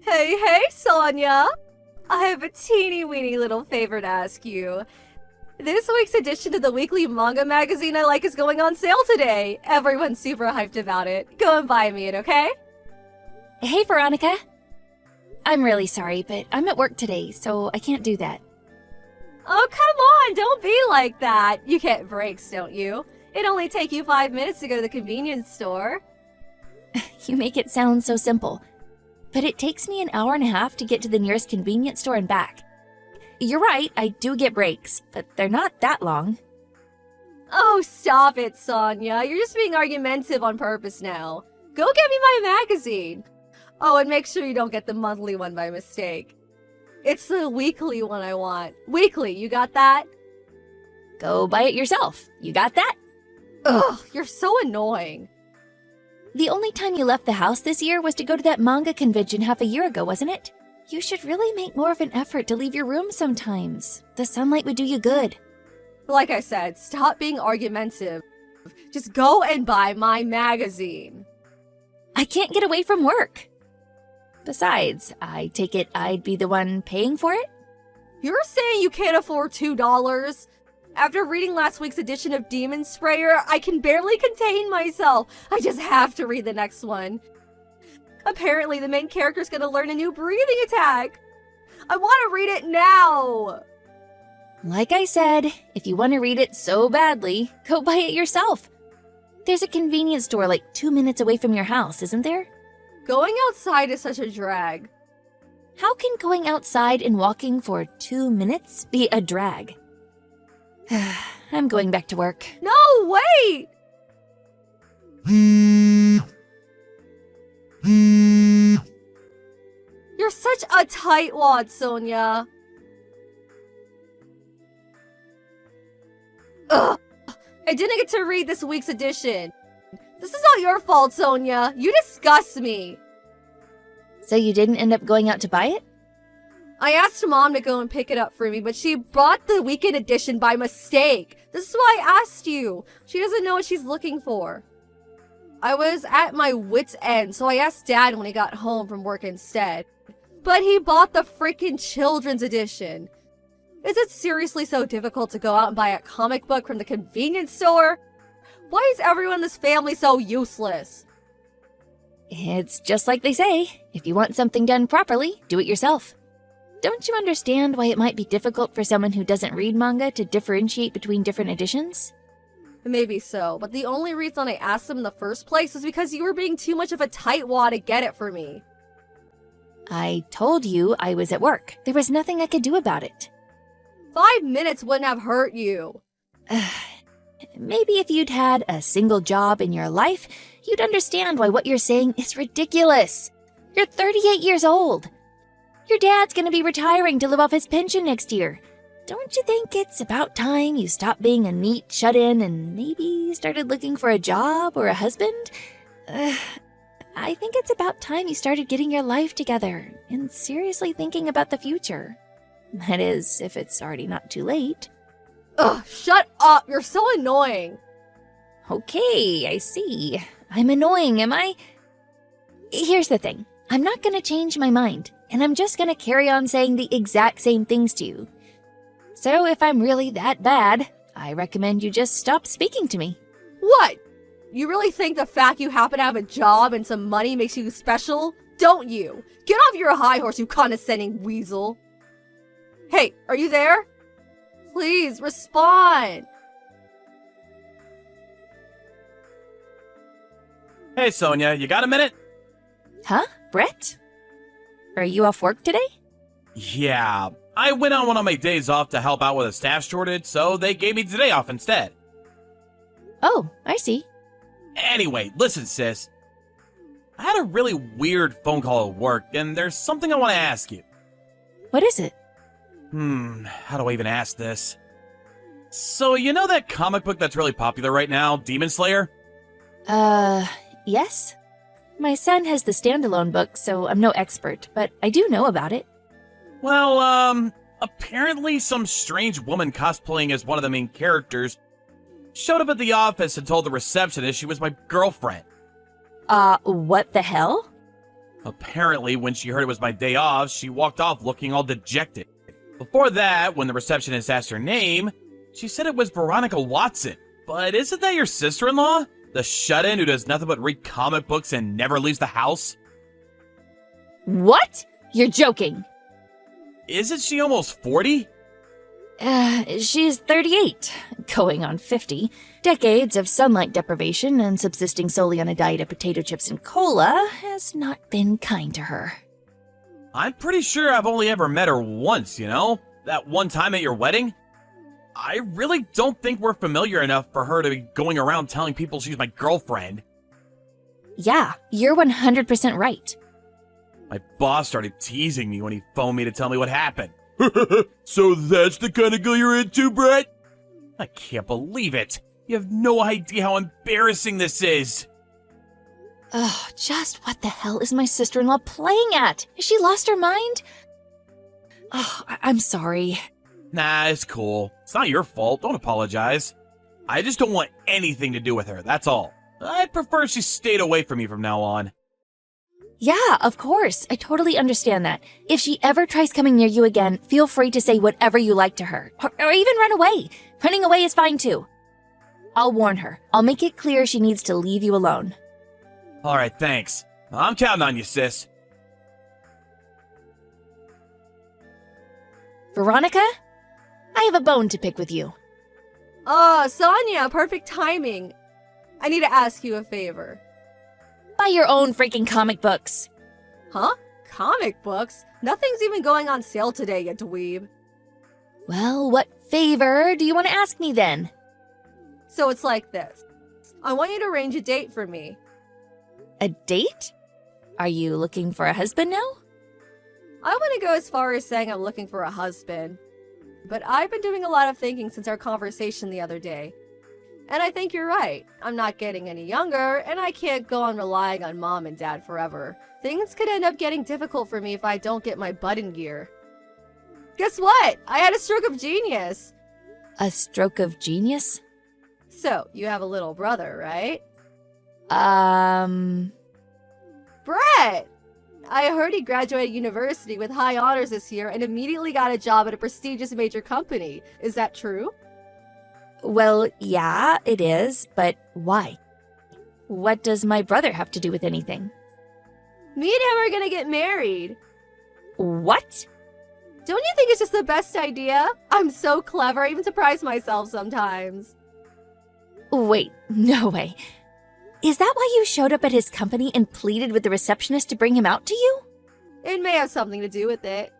Hey, Sonia! I have a teeny-weeny little favor to ask you. This week's edition of the weekly manga magazine I like is going on sale today. Everyone's super hyped about it. Go and buy me it, okay? Hey, Veronica. I'm really sorry, but I'm at work today, so I can't do that. Oh, come on! Don't be like that! You get breaks, don't you? It only take you 5 minutes to go to the convenience store. You make it sound so simple. But it takes me an hour and a half to get to the nearest convenience store and back. You're right, I do get breaks, but they're not that long. Oh, stop it, Sonia. You're just being argumentative on purpose now. Go get me my magazine. Oh, and make sure you don't get the monthly one by mistake. It's the weekly one I want. Weekly, you got that? Go buy it yourself. You got that? Ugh, you're so annoying. The only time you left the house this year was to go to that manga convention half a year ago, wasn't it? You should really make more of an effort to leave your room sometimes. The sunlight would do you good. Like I said, stop being argumentative. Just go and buy my magazine. I can't get away from work. Besides, I take it I'd be the one paying for it? You're saying you can't afford $2? After reading last week's edition of Demon Sprayer, I can barely contain myself. I just have to read the next one. Apparently, the main character's gonna learn a new breathing attack. I want to read it now. Like I said, if you want to read it so badly, go buy it yourself. There's a convenience store like 2 minutes away from your house, isn't there? Going outside is such a drag. How can going outside and walking for 2 minutes be a drag? I'm going back to work. No, wait! You're such a tightwad, Sonia. Ugh! I didn't get to read this week's edition. This is all your fault, Sonia. You disgust me. So you didn't end up going out to buy it? I asked Mom to go and pick it up for me, but she bought the weekend edition by mistake. This is why I asked you. She doesn't know what she's looking for. I was at my wit's end, so I asked Dad when he got home from work instead. But he bought the freaking children's edition. Is it seriously so difficult to go out and buy a comic book from the convenience store? Why is everyone in this family so useless? It's just like they say. If you want something done properly, do it yourself. Don't you understand why it might be difficult for someone who doesn't read manga to differentiate between different editions? Maybe so, but the only reason I asked them in the first place was because you were being too much of a tightwad to get it for me. I told you I was at work. There was nothing I could do about it. 5 minutes wouldn't have hurt you. Maybe if you'd had a single job in your life, you'd understand why what you're saying is ridiculous. You're 38 years old. Your dad's gonna be retiring to live off his pension next year. Don't you think it's about time you stopped being a neat shut-in and maybe started looking for a job or a husband? I think it's about time you started getting your life together and seriously thinking about the future. That is, if it's already not too late. Ugh, shut up! You're so annoying! Okay, I see. I'm annoying, am I? Here's the thing. I'm not gonna change my mind, and I'm just gonna carry on saying the exact same things to you. So if I'm really that bad, I recommend you just stop speaking to me. What? You really think the fact you happen to have a job and some money makes you special? Don't you? Get off your high horse, you condescending weasel! Hey, are you there? Please, respond! Hey, Sonia, you got a minute? Huh? Brett? Are you off work today? Yeah, I went on one of my days off to help out with a staff shortage, so they gave me today off instead. Oh, I see. Anyway, listen, sis. I had a really weird phone call at work, and there's something I want to ask you. What is it? How do I even ask this? So, you know that comic book that's really popular right now, Demon Slayer? Yes? My son has the standalone book, so I'm no expert, but I do know about it. Well, apparently some strange woman cosplaying as one of the main characters showed up at the office and told the receptionist she was my girlfriend. What the hell? Apparently, when she heard it was my day off, she walked off looking all dejected. Before that, when the receptionist asked her name, she said it was Veronica Watson. But isn't that your sister-in-law? The shut-in who does nothing but read comic books and never leaves the house? What? You're joking. Isn't she almost 40? She's 38, going on 50. Decades of sunlight deprivation and subsisting solely on a diet of potato chips and cola has not been kind to her. I'm pretty sure I've only ever met her once, you know? That one time at your wedding? I really don't think we're familiar enough for her to be going around telling people she's my girlfriend. Yeah, you're 100% right. My boss started teasing me when he phoned me to tell me what happened. So that's the kind of girl you're into, Brett? I can't believe it. You have no idea how embarrassing this is. Oh, just what the hell is my sister-in-law playing at? Has she lost her mind? Oh, I'm sorry. Nah, it's cool. It's not your fault. Don't apologize. I just don't want anything to do with her, that's all. I prefer she stayed away from me from now on. Yeah, of course. I totally understand that. If she ever tries coming near you again, feel free to say whatever you like to her. Or even run away. Running away is fine too. I'll warn her. I'll make it clear she needs to leave you alone. Alright, thanks. I'm counting on you, sis. Veronica? I have a bone to pick with you. Oh, Sonia, perfect timing. I need to ask you a favor. Buy your own freaking comic books. Huh? Comic books? Nothing's even going on sale today, you dweeb. Well, what favor do you want to ask me then? So it's like this. I want you to arrange a date for me. A date? Are you looking for a husband now? I want to go as far as saying I'm looking for a husband. But I've been doing a lot of thinking since our conversation the other day. And I think you're right. I'm not getting any younger, and I can't go on relying on mom and dad forever. Things could end up getting difficult for me if I don't get my butt in gear. Guess what? I had a stroke of genius. A stroke of genius? So, you have a little brother, right? Brett! I heard he graduated university with high honors this year and immediately got a job at a prestigious major company. Is that true? Well, yeah, it is, but why? What does my brother have to do with anything? Me and him are gonna get married. What? Don't you think it's just the best idea? I'm so clever, I even surprise myself sometimes. Wait, no way. Is that why you showed up at his company and pleaded with the receptionist to bring him out to you? It may have something to do with it.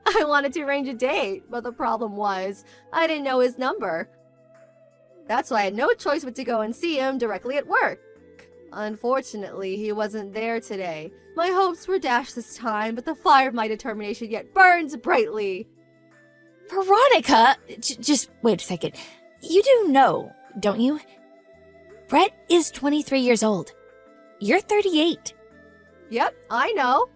I wanted to arrange a date, but the problem was, I didn't know his number. That's why I had no choice but to go and see him directly at work. Unfortunately, he wasn't there today. My hopes were dashed this time, but the fire of my determination yet burns brightly. Veronica! Just wait a second. You do know, don't you? Brett is 23 years old. You're 38. Yep, I know.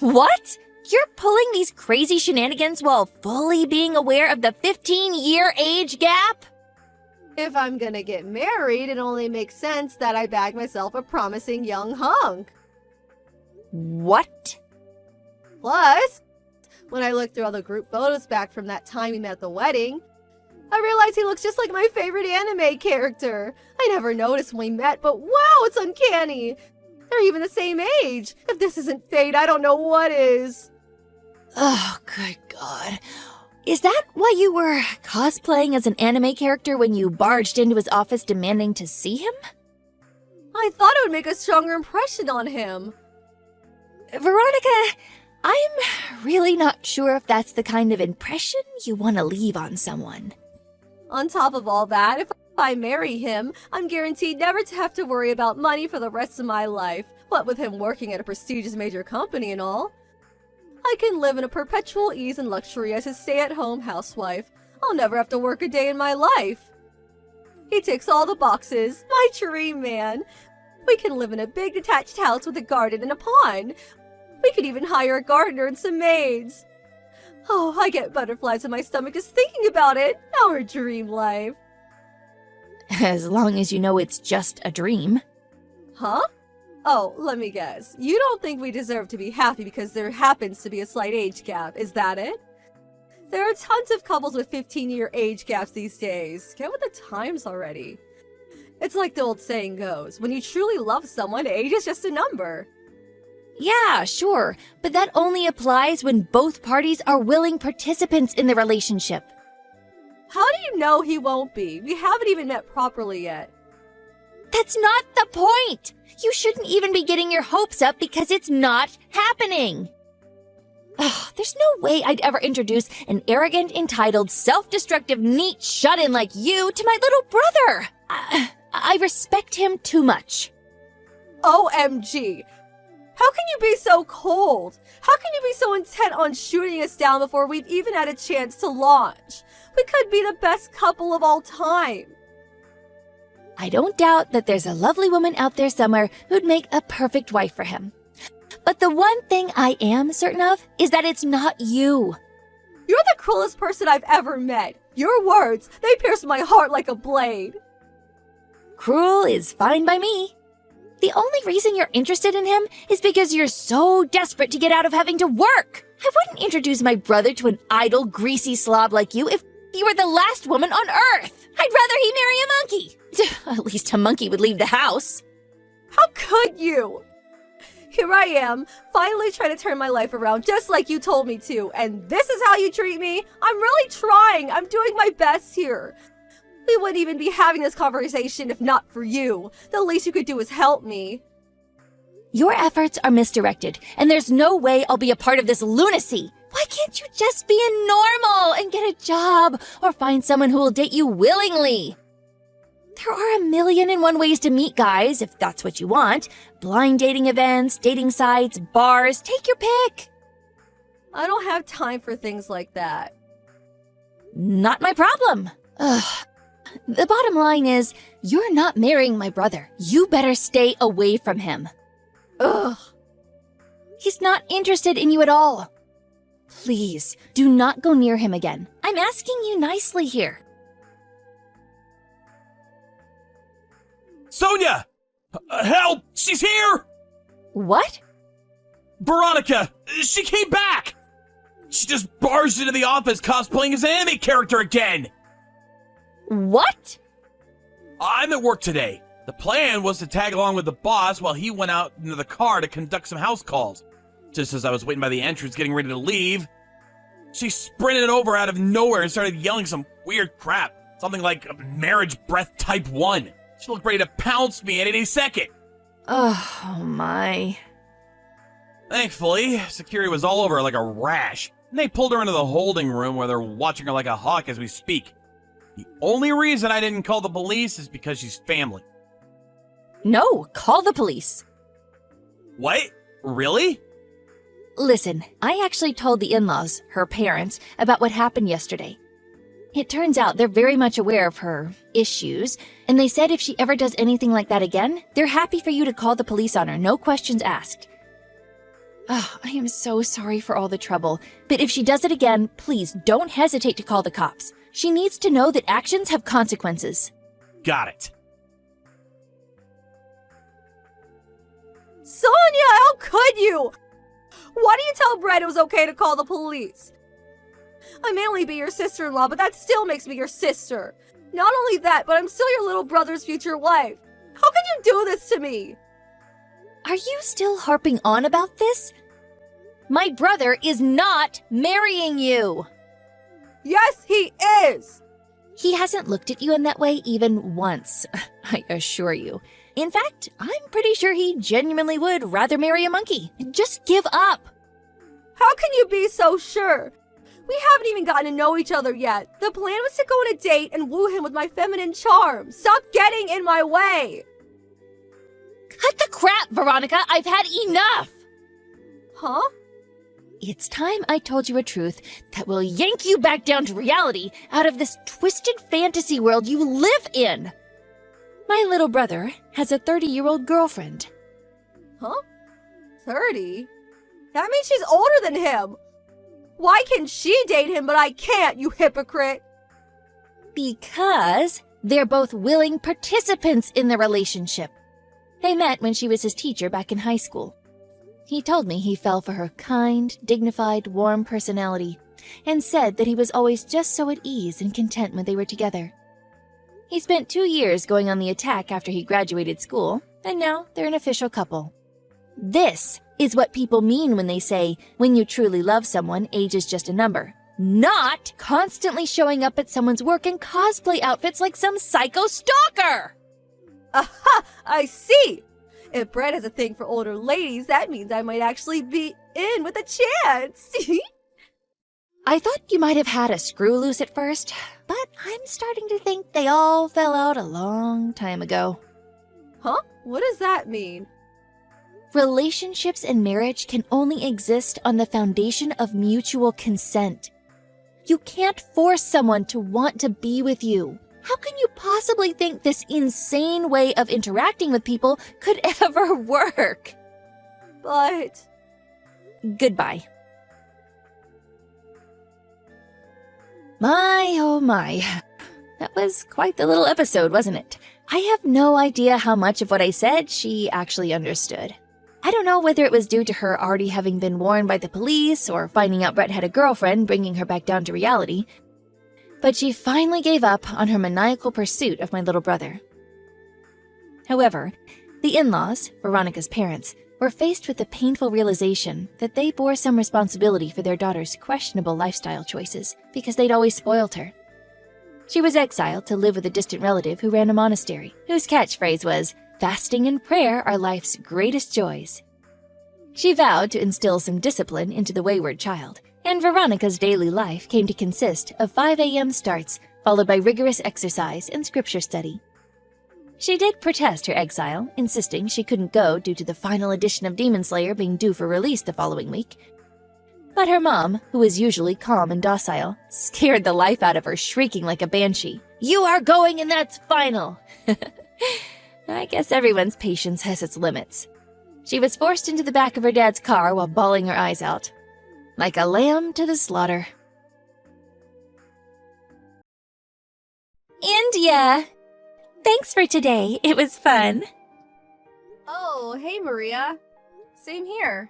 What? You're pulling these crazy shenanigans while fully being aware of the 15-year age gap? If I'm gonna get married, it only makes sense that I bag myself a promising young hunk. What? Plus, when I looked through all the group photos back from that time we met at the wedding, I realized he looks just like my favorite anime character. I never noticed when we met, but wow, it's uncanny. They're even the same age. If this isn't fate, I don't know what is. Oh, good God. Is that why you were cosplaying as an anime character when you barged into his office demanding to see him? I thought it would make a stronger impression on him. Veronica, I'm really not sure if that's the kind of impression you want to leave on someone. On top of all that, if I marry him, I'm guaranteed never to have to worry about money for the rest of my life. What with him working at a prestigious major company and all. I can live in a perpetual ease and luxury as his stay-at-home housewife. I'll never have to work a day in my life. He ticks all the boxes. My dream man. We can live in a big detached house with a garden and a pond. We could even hire a gardener and some maids. Oh, I get butterflies in my stomach just thinking about it. Our dream life. As long as you know it's just a dream. Huh? Oh, let me guess. You don't think we deserve to be happy because there happens to be a slight age gap, is that it? There are tons of couples with 15-year age gaps these days. Get with the times already. It's like the old saying goes, when you truly love someone, age is just a number. Yeah, sure, but that only applies when both parties are willing participants in the relationship. How do you know he won't be? We haven't even met properly yet. That's not the point! You shouldn't even be getting your hopes up because it's not happening. Ugh, there's no way I'd ever introduce an arrogant, entitled, self-destructive, neat shut-in like you to my little brother. I respect him too much. OMG! How can you be so cold? How can you be so intent on shooting us down before we've even had a chance to launch? We could be the best couple of all time. I don't doubt that there's a lovely woman out there somewhere who'd make a perfect wife for him. But the one thing I am certain of is that it's not you. You're the cruelest person I've ever met. Your words, they pierce my heart like a blade. Cruel is fine by me. The only reason you're interested in him is because you're so desperate to get out of having to work. I wouldn't introduce my brother to an idle, greasy slob like you if you were the last woman on Earth. I'd rather he marry a monkey. At least a monkey would leave the house. How could you? Here I am, finally trying to turn my life around just like you told me to, and this is how you treat me? I'm really trying. I'm doing my best here. We wouldn't even be having this conversation if not for you. The least you could do is help me. Your efforts are misdirected, and there's no way I'll be a part of this lunacy. Why can't you just be a normal and get a job or find someone who will date you willingly? There are 1,000,001 ways to meet guys, if that's what you want. Blind dating events, dating sites, bars, take your pick. I don't have time for things like that. Not my problem. Ugh. The bottom line is, you're not marrying my brother. You better stay away from him. Ugh. He's not interested in you at all. Please, do not go near him again. I'm asking you nicely here. Sonia! Help! She's here! What? Veronica! She came back! She just barged into the office cosplaying as an anime character again! What? I'm at work today. The plan was to tag along with the boss while he went out into the car to conduct some house calls. Just as I was waiting by the entrance getting ready to leave, she sprinted over out of nowhere and started yelling some weird crap. Something like marriage breath type 1. She looked ready to pounce me at any second. Oh my. Thankfully, security was all over her like a rash, and they pulled her into the holding room where they're watching her like a hawk as we speak. The only reason I didn't call the police is because she's family. No, call the police. What? Really? Listen, I actually told the in-laws, her parents, about what happened yesterday. It turns out they're very much aware of her issues, and they said if she ever does anything like that again, they're happy for you to call the police on her, no questions asked. Oh, I am so sorry for all the trouble, but if she does it again, please don't hesitate to call the cops. She needs to know that actions have consequences. Got it. Sonia, how could you? Why do you tell Brett it was okay to call the police? I may only be your sister-in-law, but that still makes me your sister. Not only that, but I'm still your little brother's future wife. How can you do this to me? Are you still harping on about this? My brother is not marrying you. Yes, he is. He hasn't looked at you in that way even once, I assure you. In fact, I'm pretty sure he genuinely would rather marry a monkey. Just give up. How can you be so sure? We haven't even gotten to know each other yet. The plan was to go on a date and woo him with my feminine charm. Stop getting in my way. Cut the crap, Veronica. I've had enough. Huh? It's time I told you a truth that will yank you back down to reality out of this twisted fantasy world you live in. My little brother has a 30-year-old girlfriend. Huh? 30? That means she's older than him. Why can she date him but I can't, you hypocrite? Because they're both willing participants in the relationship. They met when she was his teacher back in high school. He told me he fell for her kind, dignified, warm personality, and said that he was always just so at ease and content when they were together. He spent 2 years going on the attack after he graduated school, and now they're an official couple. This is what people mean when they say, when you truly love someone, age is just a number. Not constantly showing up at someone's work in cosplay outfits like some psycho stalker! Aha! I see! If Brett has a thing for older ladies, that means I might actually be in with a chance! I thought you might have had a screw loose at first, but I'm starting to think they all fell out a long time ago. Huh? What does that mean? Relationships and marriage can only exist on the foundation of mutual consent. You can't force someone to want to be with you. How can you possibly think this insane way of interacting with people could ever work? But... Goodbye. My, oh my. That was quite the little episode, wasn't it? I have no idea how much of what I said she actually understood. I don't know whether it was due to her already having been warned by the police or finding out Brett had a girlfriend bringing her back down to reality, but she finally gave up on her maniacal pursuit of my little brother. However, the in-laws, Veronica's parents, were faced with the painful realization that they bore some responsibility for their daughter's questionable lifestyle choices because they'd always spoiled her. She was exiled to live with a distant relative who ran a monastery, whose catchphrase was, "Fasting and prayer are life's greatest joys." She vowed to instill some discipline into the wayward child, and Veronica's daily life came to consist of 5 a.m. starts, followed by rigorous exercise and scripture study. She did protest her exile, insisting she couldn't go due to the final edition of Demon Slayer being due for release the following week. But her mom, who was usually calm and docile, scared the life out of her, shrieking like a banshee, "You are going and that's final!" I guess everyone's patience has its limits. She was forced into the back of her dad's car while bawling her eyes out. Like a lamb to the slaughter. India! Thanks for today. It was fun. Oh, hey Maria. Same here.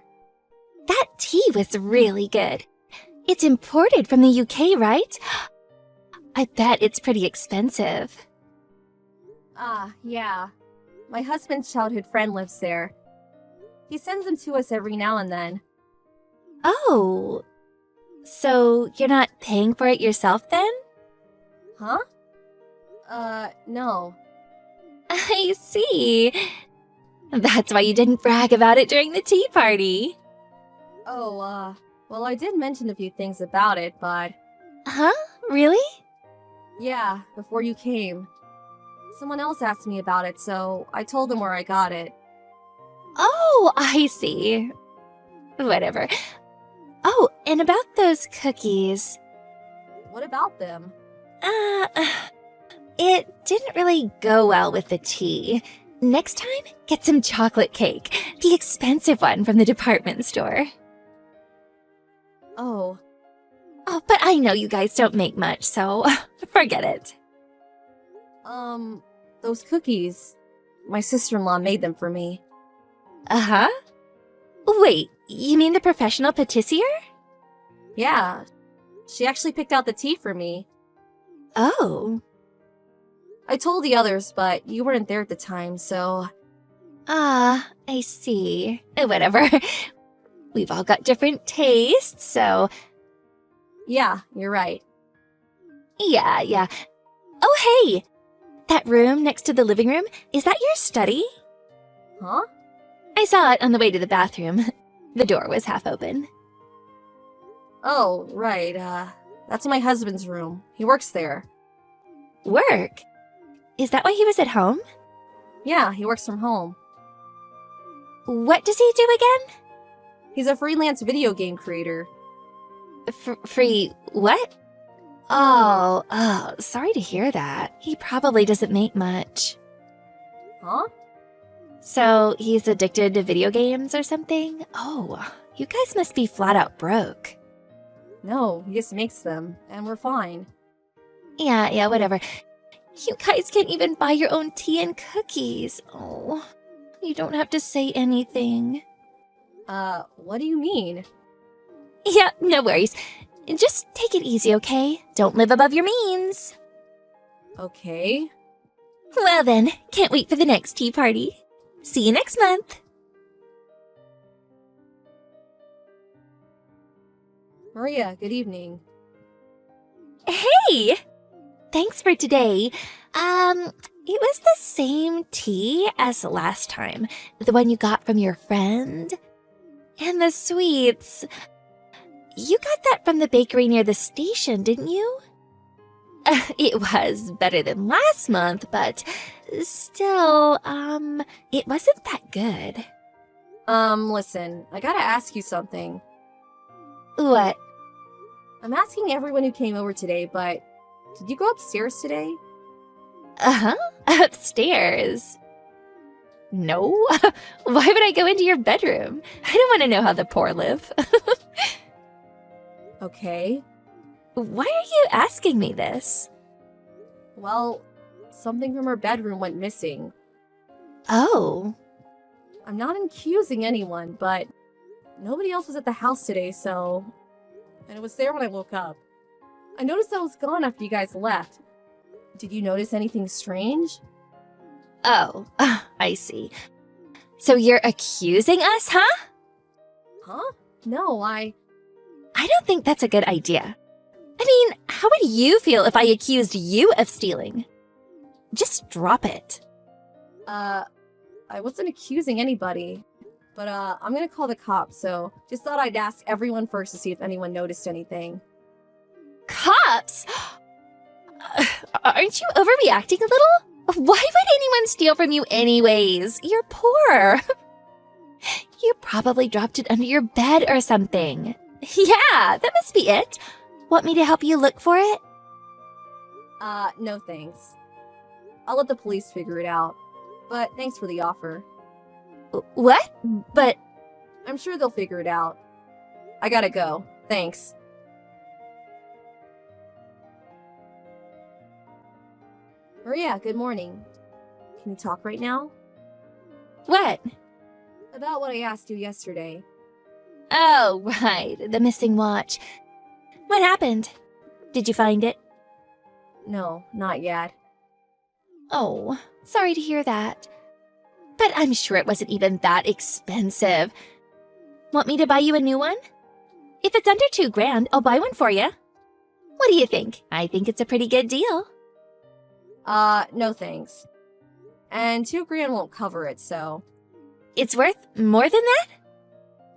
That tea was really good. It's imported from the UK, right? I bet it's pretty expensive. Ah, yeah. My husband's childhood friend lives there. He sends them to us every now and then. Oh. So you're not paying for it yourself then? Huh? No. I see. That's why you didn't brag about it during the tea party. Oh, well, I did mention a few things about it, but... Huh? Really? Yeah, before you came. Someone else asked me about it, so I told them where I got it. Oh, I see. Whatever. Oh, and about those cookies. What about them? It didn't really go well with the tea. Next time, get some chocolate cake. The expensive one from the department store. Oh. Oh, but I know you guys don't make much, so forget it. Those cookies. My sister-in-law made them for me. Uh-huh. Wait, you mean the professional patissier? Yeah. She actually picked out the tea for me. Oh. I told the others, but you weren't there at the time, so... Ah, I see. Whatever. We've all got different tastes, so... Yeah, you're right. Yeah. Oh, hey! That room next to the living room, is that your study? Huh? I saw it on the way to the bathroom. The door was half open. Oh, right, that's my husband's room. He works there. Work? Is that why he was at home? Yeah, he works from home. What does he do again? He's a freelance video game creator. Free what? Oh, sorry to hear that. He probably doesn't make much. Huh? So he's addicted to video games or something? Oh, you guys must be flat out broke. No, he just makes them, and we're fine. Yeah, whatever. You guys can't even buy your own tea and cookies. Oh, You don't have to say anything. What do you mean? Yeah, no worries. Just take it easy, okay? Don't live above your means. Okay. Well then, can't wait for the next tea party. See you next month. Maria, good evening. Hey! Thanks for today. It was the same tea as last time. The one you got from your friend. And the sweets. You got that from the bakery near the station, didn't you? It was better than last month, but still, it wasn't that good. Listen, I gotta ask you something. What? I'm asking everyone who came over today, but did you go upstairs today? Uh-huh. Upstairs. No. Why would I go into your bedroom? I don't want to know how the poor live. Okay. Why are you asking me this? Well, something from her bedroom went missing. Oh. I'm not accusing anyone, but nobody else was at the house today, so... And it was there when I woke up. I noticed that it was gone after you guys left. Did you notice anything strange? Oh, I see. So you're accusing us, huh? Huh? No, I don't think that's a good idea. I mean, how would you feel if I accused you of stealing? Just drop it. I wasn't accusing anybody. But, I'm gonna call the cops, so just thought I'd ask everyone first to see if anyone noticed anything. Cops? Aren't you overreacting a little? Why would anyone steal from you anyways? You're poor. You probably dropped it under your bed or something. Yeah, that must be it. Want me to help you look for it? No thanks. I'll let the police figure it out. But thanks for the offer. What? But... I'm sure they'll figure it out. I gotta go. Thanks. Maria, good morning. Can you talk right now? What? About what I asked you yesterday. Oh, right. The missing watch. What happened? Did you find it? No, not yet. Oh, sorry to hear that. But I'm sure it wasn't even that expensive. Want me to buy you a new one? If it's under $2,000, I'll buy one for you. What do you think? I think it's a pretty good deal. No thanks. And $2,000 won't cover it, so... It's worth more than that?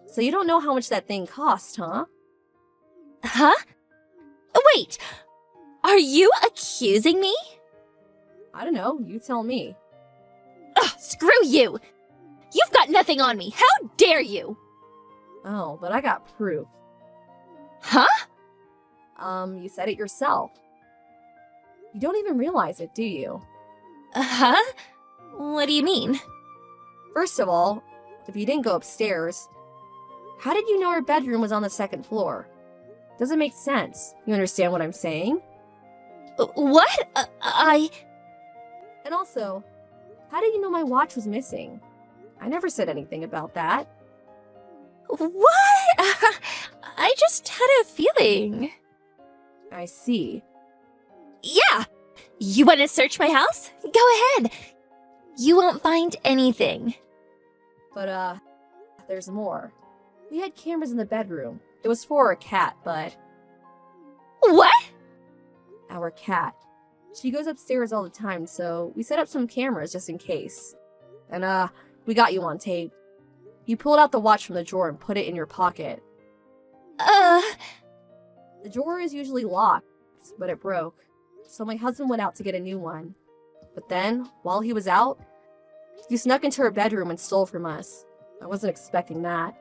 So you don't know how much that thing cost, huh? Huh? Wait! Are you accusing me? I don't know, you tell me. Ugh, screw you! You've got nothing on me! How dare you! Oh, but I got proof. Huh? You said it yourself. You don't even realize it, do you? Huh? What do you mean? First of all, if you didn't go upstairs, how did you know her bedroom was on the second floor? Doesn't make sense. You understand what I'm saying? What? And also, how did you know my watch was missing? I never said anything about that. What? I just had a feeling. I see. Yeah! You want to search my house? Go ahead. You won't find anything. But, there's more. We had cameras in the bedroom. It was for our cat, but... What? Our cat. She goes upstairs all the time, so we set up some cameras just in case. And, we got you on tape. You pulled out the watch from the drawer and put it in your pocket. The drawer is usually locked, but it broke. So my husband went out to get a new one. But then, while he was out, you snuck into her bedroom and stole from us. I wasn't expecting that.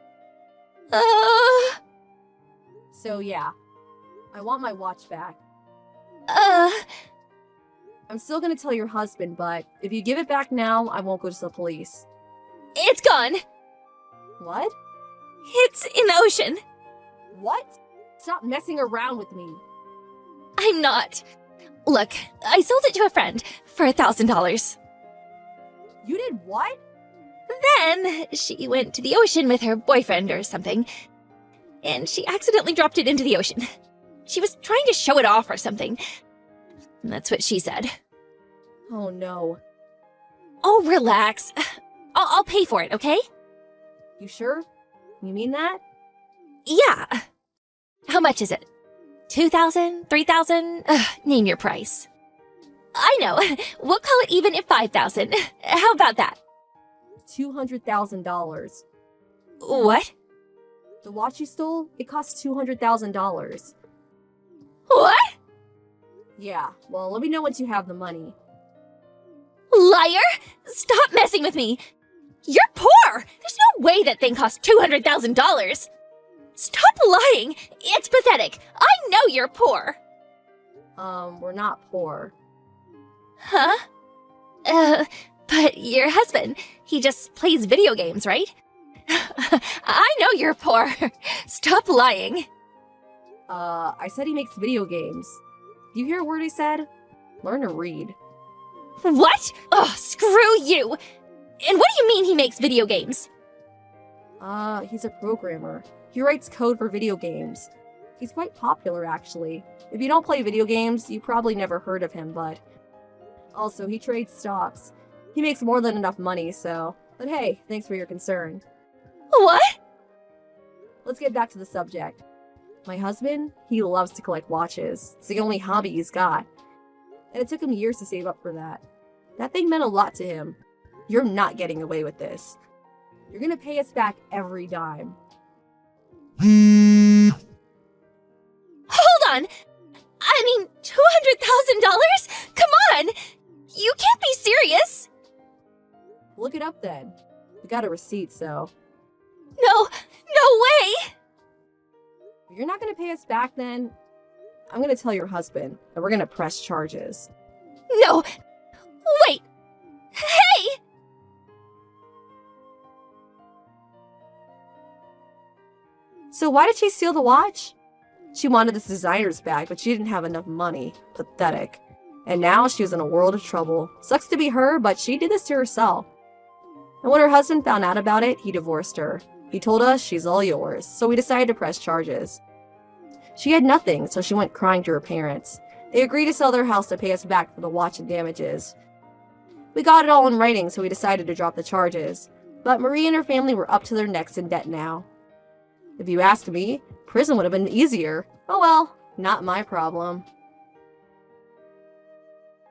So yeah, I want my watch back. I'm still gonna tell your husband, but if you give it back now, I won't go to the police. It's gone. What? It's in the ocean. What? Stop messing around with me. I'm not. Look, I sold it to a friend for $1,000. You did what? then she went to the ocean with her boyfriend or something, and she accidentally dropped it into the ocean. She was trying to show it off or something. That's what she said. Oh no. Oh, relax. I'll pay for it, okay? You sure? You mean that? Yeah. How much is it? 2,000? 3,000? Name your price. I know. We'll call it even at 5,000. How about that? $200,000. What? The watch you stole, it cost $200,000. What? Yeah, well, let me know once you have the money. Liar! Stop messing with me! You're poor! There's no way that thing cost $200,000! Stop lying! It's pathetic! I know you're poor! We're not poor. Huh? But your husband, he just plays video games, right? I know you're poor. Stop lying. I said he makes video games. Do you hear a word I said? Learn to read. What? Oh, screw you! And what do you mean he makes video games? He's a programmer. He writes code for video games. He's quite popular, actually. If you don't play video games, you probably never heard of him, but... Also, he trades stocks. He makes more than enough money, so... But hey, thanks for your concern. What? Let's get back to the subject. My husband, he loves to collect watches. It's the only hobby he's got. And it took him years to save up for that. That thing meant a lot to him. You're not getting away with this. You're gonna pay us back every dime. Hold on! I mean, $200,000? Come on! You can't be serious! Look it up then. We got a receipt, so... No way! If you're not gonna pay us back then, I'm gonna tell your husband, and we're gonna press charges. No! Wait! Hey! So why did she steal the watch? She wanted this designer's bag, but she didn't have enough money. Pathetic. And now she was in a world of trouble. Sucks to be her, but she did this to herself. And when her husband found out about it, he divorced her. He told us she's all yours, so we decided to press charges. She had nothing, so she went crying to her parents. They agreed to sell their house to pay us back for the watch and damages. We got it all in writing, so we decided to drop the charges. But Marie and her family were up to their necks in debt now. If you ask me, prison would have been easier. Oh well, not my problem.